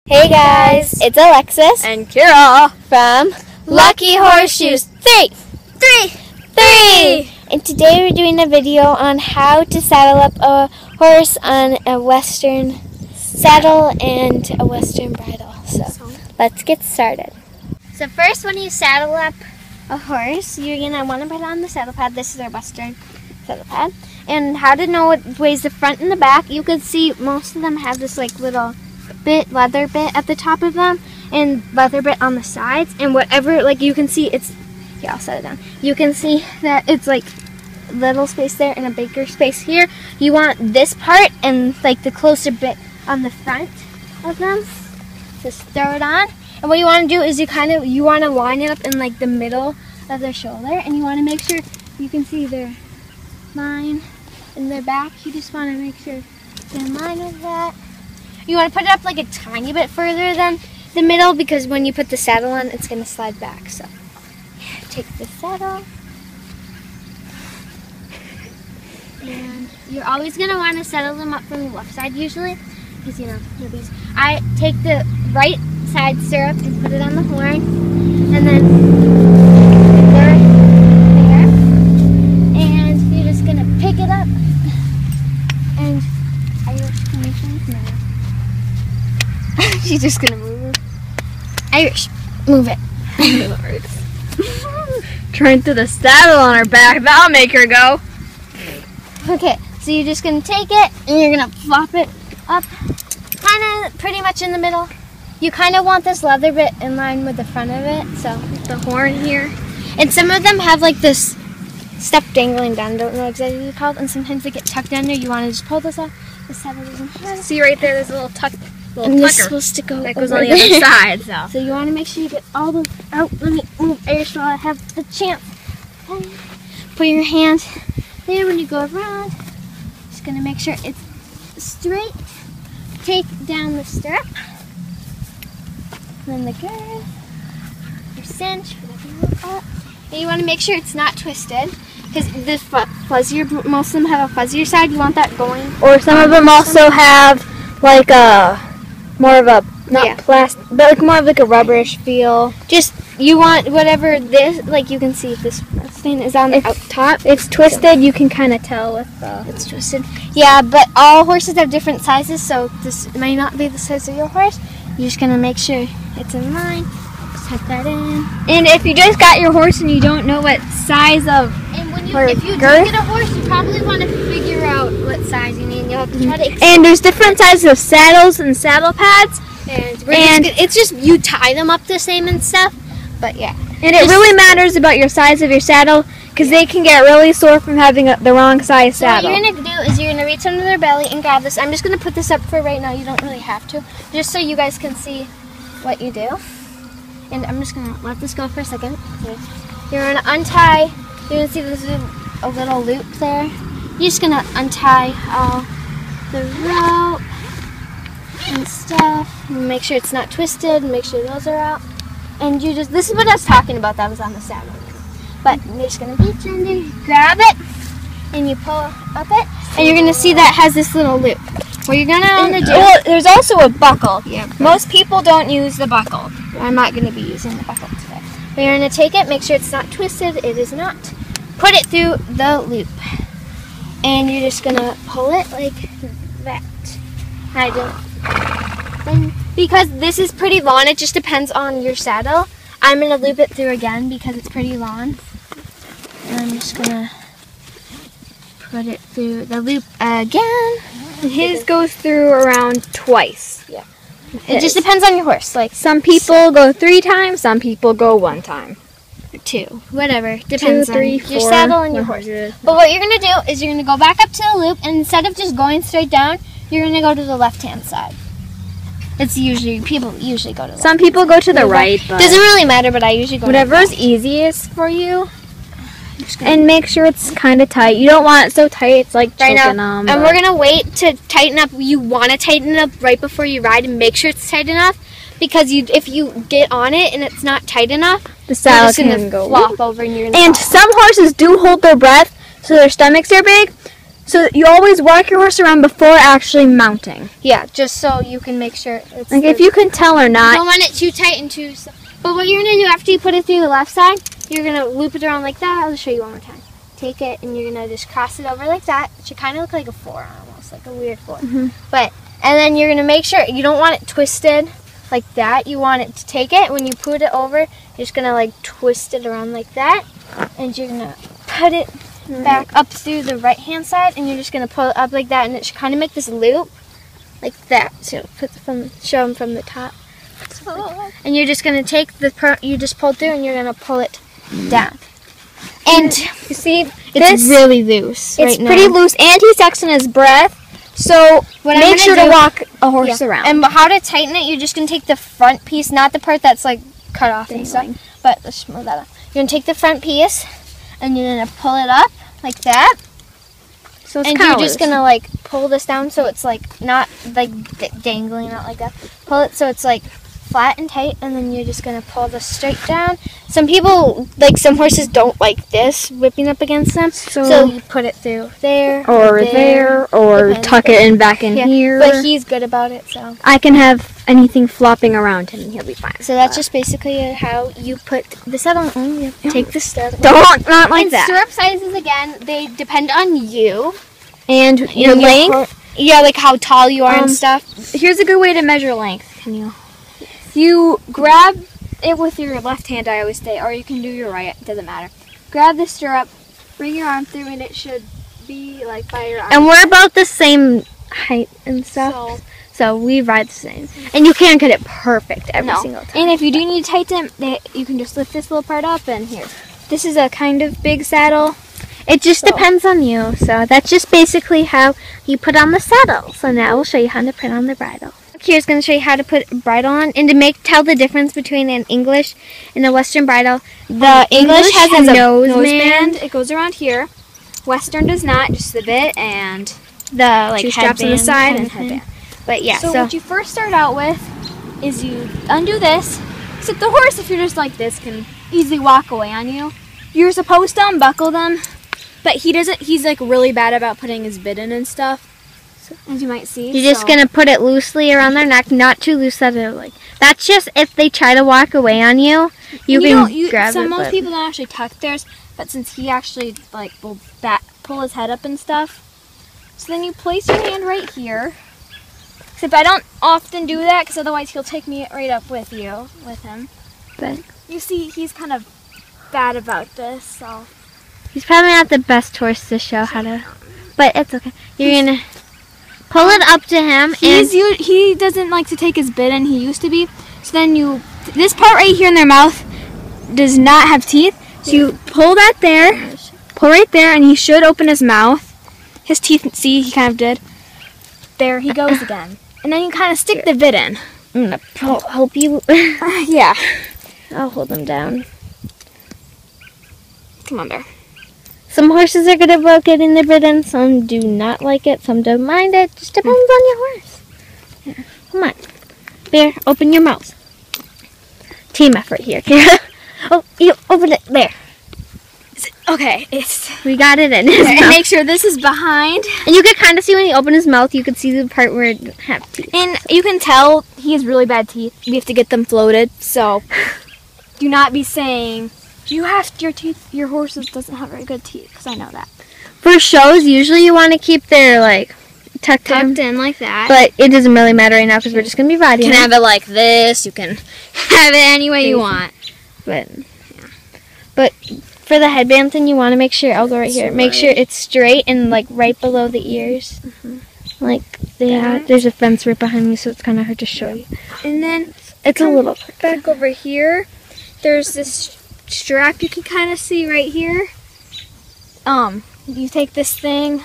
Hey guys, it's Alexis and Kira from Lucky Horseshoes 333. And today we're doing a video on how to saddle up a horse on a Western saddle and a Western bridle. So let's get started. So first, when you saddle up a horse, you're gonna want to put it on the saddle pad. This is our Western saddle pad. And how to know what weighs the front and the back? You can see most of them have this like little leather bit at the top of them and leather bit on the sides, and whatever, like you can see it's, here I'll set it down, you can see that it's like little space there and a bigger space here. You want this part and like the closer bit on the front of them. Just throw it on, and what you want to do is you want to line it up in like the middle of their shoulder, and you want to make sure you can see their line in their back. You just want to make sure they're in line with that. You want to put it up like a tiny bit further than the middle, because when you put the saddle on, it's going to slide back. So take the saddle, and you're always going to want to saddle them up from the left side usually, because I take the right side stirrup and put it on the horn, and then there, and you're just going to pick it up, and she's just gonna move. Irish, move it. trying to the saddle on her back. That'll make her go. Okay, so you're just gonna take it and you're gonna flop it up, kind of pretty much in the middle. You kind of want this leather bit in line with the front of it, so the horn here. And some of them have like this stuff dangling down. I don't know exactly what it's called, and sometimes they get tucked under. You want to just pull this off. The saddle doesn't have. See right there, there's a little tuck. And this is supposed to go that goes on the other side. So you want to make sure you get all the out. Let me move Irish while I have the chance. Put your hand there when you go around. Just gonna make sure it's straight. Take down the stirrup, then the girth, your cinch, whatever you want to call it. And you want to make sure it's not twisted, because this fuzzier, most of them have a fuzzier side. You want that going. Or some of them also have like a more of a plastic, but like more of like a rubberish feel. Just you want whatever this, like you can see this thing is on the out top. It's twisted. So you can kind of tell with the. It's twisted. Yeah, but all horses have different sizes, so this might not be the size of your horse. You're just gonna make sure it's in line. Tuck that in. And if you just got your horse and you don't know what size of if you do get a horse, you probably want to figure out what size you need. You'll have to try to. And there's different sizes of saddles and saddle pads. And it's just you tie them up the same and stuff. But yeah. And it really matters about your size of your saddle, because they can get really sore from having the wrong size saddle. So what you're going to do is you're going to reach under their belly and grab this. I'm just going to put this up for right now. You don't really have to. Just so you guys can see what you do. And I'm just going to let this go for a second. Okay. You're going to untie. You're going to see there's a little loop there. You're just going to untie all the rope and stuff. And make sure it's not twisted. Make sure those are out. And you just, this is what I was talking about that was on the saddle. But you're just going to reach under, grab it, and you pull up it. And you're going to see that has this little loop. What you're going to want to do. Well, there's also a buckle. Yeah. Most people don't use the buckle. I'm not going to be using the buckle today. But you're going to take it, make sure it's not twisted. It is not. Put it through the loop. And you're just going to pull it like that. And because this is pretty long, it just depends on your saddle. I'm going to loop it through again because it's pretty long. And I'm just going to put it through the loop again. His goes through around twice. Yeah. It just depends on your horse. Like some people go 3 times, some people go 1 time. 2, whatever. Depends 2, 3, on 4, your saddle and your horse. But what you're going to do is you're going to go back up to the loop, and instead of just going straight down, you're going to go to the left-hand side. It's usually, people usually go to the left. Some people go to the right. But doesn't really matter, but I usually go whatever to the is easiest for you. left. And make sure it's kind of tight. You don't want it so tight it's like choking them. And we're going to wait to tighten up. You want to tighten it up right before you ride and make sure it's tight enough. Because if you get on it and it's not tight enough, the saddle can go flop over and you're And some horses do hold their breath, so their stomachs are big. So you always walk your horse around before actually mounting. Yeah, just so you can make sure it's like if you can tell or not. You don't want it too tight and too. But what you're gonna do after you put it through the left side, you're gonna loop it around like that. I'll show you one more time. Take it and you're gonna just cross it over like that. It should kind of look like a 4, almost like a weird 4. And then you're gonna make sure you don't want it twisted like that. You want it to take it when you put it over. You're just gonna like twist it around like that, and you're gonna put it back up through the right hand side, and you're just gonna pull it up like that, and it should kind of make this loop like that. So show them from the top. And you're just gonna take you just pulled through, and you're gonna pull it down. And you see, it's really loose. It's pretty loose, and he's texting his breath. So make sure to walk a horse around. And how to tighten it? You're just gonna take the front piece, not the part that's like cut off and stuff. But let's move that up. You're gonna take the front piece, and you're gonna pull it up like that. So it's and you're just gonna like pull this down so it's like not like dangling out like that. Pull it so it's like flat and tight, and then you're just gonna pull this straight down. Some people, like some horses, don't like this whipping up against them, so you put it through there or tuck it in back in here. But he's good about it, so I can have anything flopping around him and he'll be fine. So that's just basically how you put the saddle on. Take the stirrup. Not like that. Stirrup sizes, again, they depend on you and your length. Like how tall you are and stuff. Here's a good way to measure length. You grab it with your left hand, I always say, or you can do your right, it doesn't matter. Grab the stirrup, bring your arm through, and it should be like by your arm. And we're about the same height and stuff, so we ride the same. And you can't get it perfect every single time. And if you do need to tighten it, you can just lift this little part up, and here. This is a kind of big saddle. It just depends on you, so that's just basically how you put on the saddle. So now we'll show you how to put on the bridle. Here's going to show you how to put a bridle on, and to tell the difference between an English and a Western bridle. The English has a nose band. It goes around here. Western does not, just the bit and the two straps on the side and headband. But yeah, so what you first start out with is you undo this. Except the horse, if you're just like this, can easily walk away on you. You're supposed to unbuckle them, but he doesn't. He's like really bad about putting his bit in and stuff. As you might see. You're just going to put it loosely around their neck, not too loose that it like. That's just if they try to walk away on you, you can grab it. Most people don't actually tuck theirs, but since he actually like will pull his head up and stuff. So then you place your hand right here. Except I don't often do that because otherwise he'll take me right up with him. But you see, he's kind of bad about this, so. He's probably not the best horse to show how to, but it's okay. You're going to pull it up to him. He doesn't like to take his bit in. He used to be. So then this part right here in their mouth does not have teeth. So you pull that there, pull right there, and he should open his mouth. His teeth, see, he kind of did. There he goes again. And then you kind of stick the bit in. I'm going to help you. Yeah. I'll hold him down. Come on, Bear. Some horses are good about getting the bit in, some do not like it, some don't mind it. Just depends on your horse. Yeah. Come on. Bear, open your mouth. Team effort here. Oh, you open it. There. Okay, we got it in his mouth. Make sure this is behind. And you can kind of see when he opened his mouth, you could see the part where it has teeth. And you can tell he has really bad teeth. We have to get them floated, so do not be saying your horses doesn't have very good teeth, because I know that. For shows, usually you want to keep their like tucked in like that. But it doesn't really matter right now because we're just gonna be riding. You can have it like this. You can have it any way you want. But for the headband thing, you want to make sure. I'll go right here. Make sure it's straight and like right below the ears. Like there's a fence right behind me, so it's kind of hard to show you. And then it's a little back over here. There's this strap you can kind of see right here. You take this thing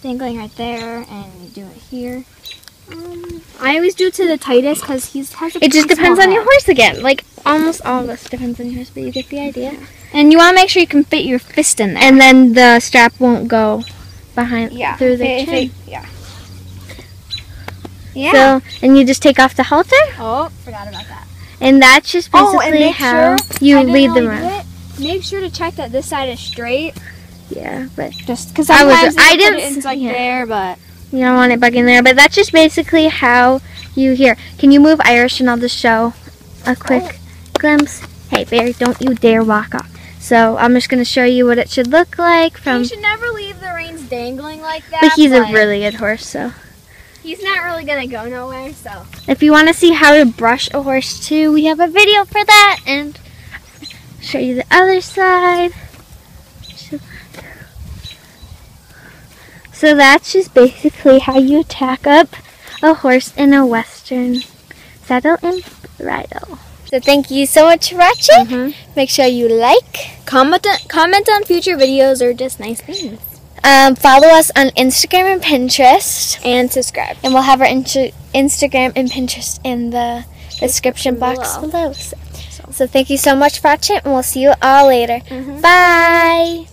dangling right there and you do it here. I always do it to the tightest because it just depends on your horse again. Like almost all of us depends on your horse, but you get the idea. And you want to make sure you can fit your fist in there. And then the strap won't go behind through the chin. So, and you just take off the halter. Oh, forgot about that. And that's just basically how you lead them around. Make sure to check that this side is straight. Yeah, but just because sometimes I didn't. didn't. It's like there, but you don't want it bugging there. But that's just basically how you hear. Can you move Irish and I'll just show a quick glimpse? Hey, Barry, don't you dare walk off. So I'm just going to show you what it should look like from. You should never leave the reins dangling like that. But he's a really good horse, so. He's not really gonna go nowhere. So if you want to see how to brush a horse too, we have a video for that, and show you the other side. So that's just basically how you tack up a horse in a Western saddle and bridle. So thank you so much for watching. Make sure you like, comment on future videos or just nice things. Follow us on Instagram and Pinterest, And subscribe. and we'll have our Instagram and Pinterest in the description box below. So thank you so much for watching, and we'll see you all later. Bye.